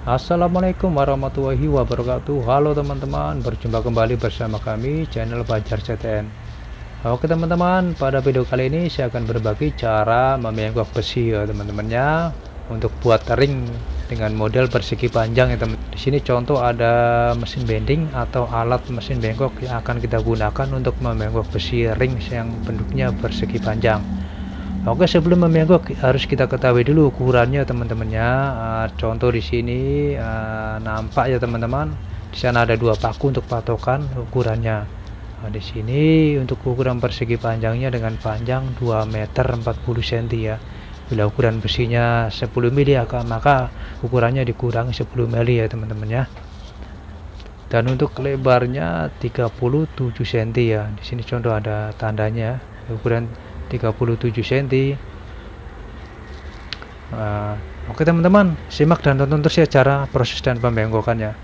Assalamualaikum warahmatullahi wabarakatuh. Halo teman-teman, berjumpa kembali bersama kami channel Pajar CTN. Oke teman-teman, pada video kali ini saya akan berbagi cara membengkok besi ya teman-teman ya, untuk buat ring dengan model persegi panjang ya teman. Di sini contoh ada mesin bending atau alat mesin bengkok yang akan kita gunakan untuk membengkok besi ring yang bentuknya persegi panjang. Oke, sebelum membengkok harus kita ketahui dulu ukurannya teman-temannya. Contoh di sini nampak ya teman-teman. Di sana ada dua paku untuk patokan ukurannya. Di sini untuk ukuran persegi panjangnya dengan panjang 2 meter 40 cm ya. Bila ukuran besinya 10 mili maka ukurannya dikurangi 10 mili ya teman-teman ya. Dan untuk lebarnya 37 cm ya. Di sini contoh ada tandanya ukuran 37 cm. Oke teman-teman, simak dan tonton terus ya cara proses dan pembengkokannya.